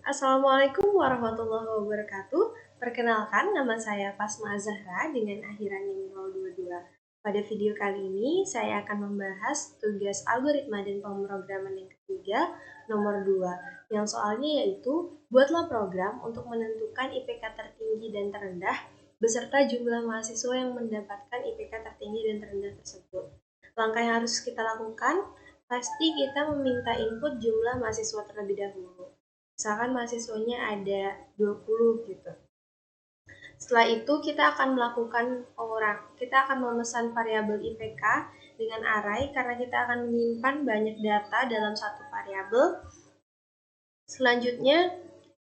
Assalamualaikum warahmatullahi wabarakatuh. Perkenalkan, nama saya Pasma Zahra dengan akhiran NIM 022. Pada video kali ini, saya akan membahas tugas algoritma dan pemrograman yang ketiga, nomor 2, yang soalnya yaitu, buatlah program untuk menentukan IPK tertinggi dan terendah, beserta jumlah mahasiswa yang mendapatkan IPK tertinggi dan terendah tersebut. Langkah yang harus kita lakukan, pasti kita meminta input jumlah mahasiswa terlebih dahulu. Misalkan mahasiswanya ada 20 gitu. Setelah itu kita akan melakukan kita akan memesan variabel IPK dengan array karena kita akan menyimpan banyak data dalam satu variabel. Selanjutnya,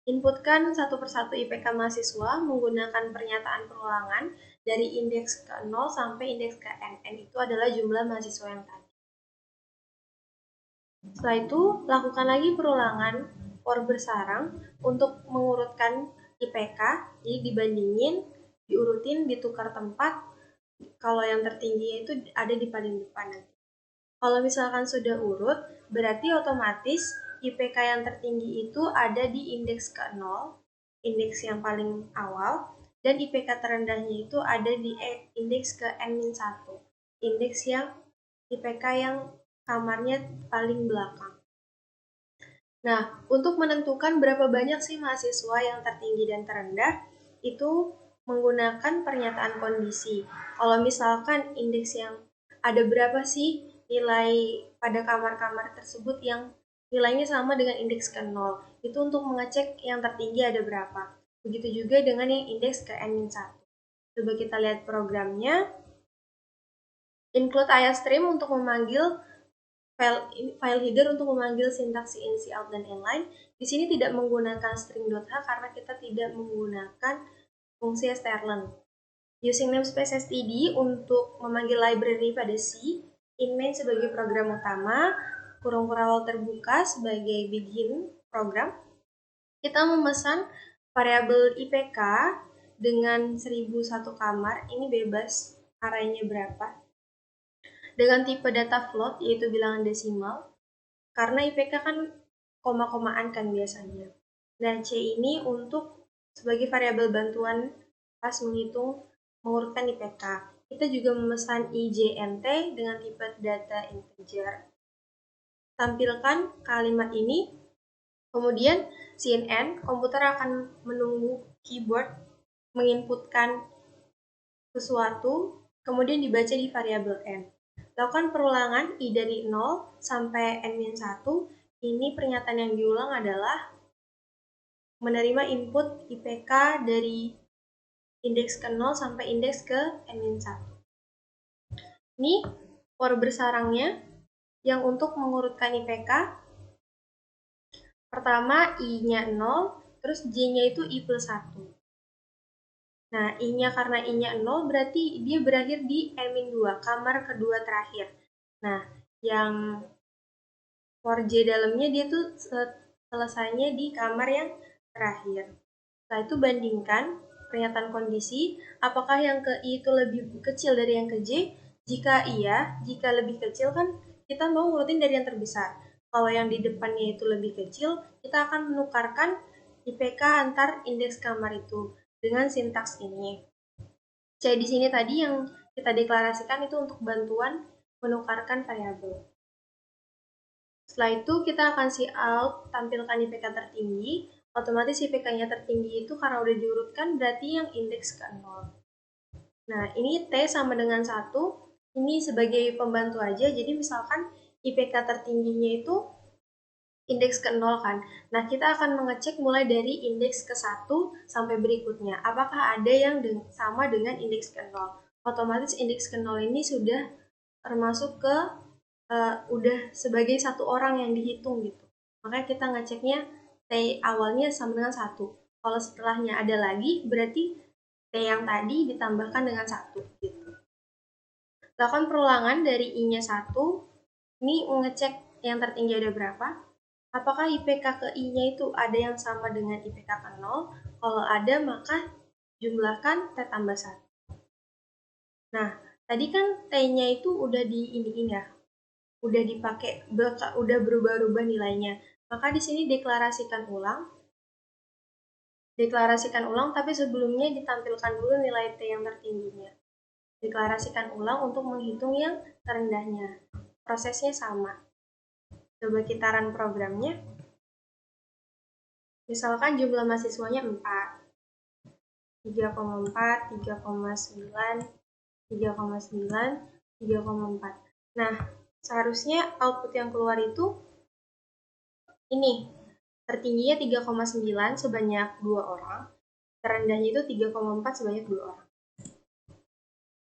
inputkan satu persatu IPK mahasiswa menggunakan pernyataan perulangan dari indeks ke 0 sampai indeks ke n. N itu adalah jumlah mahasiswa yang tadi. Setelah itu, lakukan lagi perulangan for bersarang untuk mengurutkan IPK, jadi dibandingin, diurutin, ditukar tempat, kalau yang tertinggi itu ada di paling depan nanti. Kalau misalkan sudah urut, berarti otomatis IPK yang tertinggi itu ada di indeks ke 0, indeks yang paling awal, dan IPK terendahnya itu ada di indeks ke N-1, indeks yang IPK yang kamarnya paling belakang. Nah, untuk menentukan berapa banyak sih mahasiswa yang tertinggi dan terendah, itu menggunakan pernyataan kondisi. Kalau misalkan indeks yang ada berapa sih nilai pada kamar-kamar tersebut yang nilainya sama dengan indeks ke 0, itu untuk mengecek yang tertinggi ada berapa. Begitu juga dengan yang indeks ke N-1. Coba kita lihat programnya. Include IAStream untuk memanggil file header untuk memanggil sintaks in, cout, dan inline. Di sini tidak menggunakan string.h karena kita tidak menggunakan fungsi strlen. Using namespace std untuk memanggil library pada C, inmain sebagai program utama, kurung kurawal terbuka sebagai begin program. Kita memesan variabel IPK dengan 1001 kamar, ini bebas arraynya berapa, dengan tipe data float, yaitu bilangan desimal, karena IPK kan koma-komaan kan biasanya. Nah, C ini untuk sebagai variabel bantuan pas mengurutkan IPK. Kita juga memesan IJNT dengan tipe data integer. Tampilkan kalimat ini, kemudian CNN, komputer akan menunggu keyboard menginputkan sesuatu, kemudian dibaca di variabel N. Lakukan perulangan I dari 0 sampai N-1. Ini pernyataan yang diulang adalah menerima input IPK dari indeks ke 0 sampai indeks ke N-1. Ini for bersarangnya yang untuk mengurutkan IPK. Pertama I-nya 0, terus J-nya itu I plus 1. Nah, I-nya karena I-nya 0 berarti dia berakhir di N-2, kamar kedua terakhir. Nah, yang for J dalamnya dia tuh selesainya di kamar yang terakhir. Setelah itu bandingkan pernyataan kondisi, apakah yang ke I itu lebih kecil dari yang ke J? Jika iya, jika lebih kecil kan kita mau ngurutin dari yang terbesar. Kalau yang di depannya itu lebih kecil, kita akan menukarkan IPK antar indeks kamar itu dengan sintaks ini. C di sini tadi yang kita deklarasikan itu untuk bantuan menukarkan variabel. Setelah itu kita akan cout tampilkan IPK tertinggi. Otomatis IPK-nya tertinggi itu karena udah diurutkan berarti yang indeks ke 0. Nah, ini T sama dengan 1. Ini sebagai pembantu aja. Jadi misalkan IPK tertingginya itu indeks ke 0 kan. Nah, kita akan mengecek mulai dari indeks ke 1 sampai berikutnya. Apakah ada yang sama dengan indeks ke 0? Otomatis indeks ke 0 ini sudah termasuk ke udah sebagai satu orang yang dihitung gitu. Makanya kita ngeceknya T awalnya sama dengan 1. Kalau setelahnya ada lagi, berarti T yang tadi ditambahkan dengan 1 gitu. Lakukan perulangan dari I-nya 1. Ini ngecek yang tertinggi ada berapa. Apakah IPK ke I-nya itu ada yang sama dengan IPK ke 0? Kalau ada, maka jumlahkan T tambah 1. Nah, tadi kan T-nya itu udah diiniin ya, udah dipakai, udah berubah-ubah nilainya. Maka di sini deklarasikan ulang Deklarasikan ulang, tapi sebelumnya ditampilkan dulu nilai T yang tertingginya. Deklarasikan ulang untuk menghitung yang terendahnya. Prosesnya sama. Coba kita run programnya. Misalkan jumlah mahasiswanya 4. 3,4, 3,9, 3,9, 3,4. Nah, seharusnya output yang keluar itu ini. Tertingginya 3,9 sebanyak 2 orang, terendahnya itu 3,4 sebanyak 2 orang.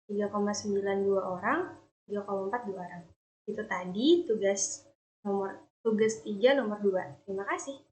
3,9 2 orang, 3,4 2 orang. Itu tadi tugas 3 nomor 2. Terima kasih.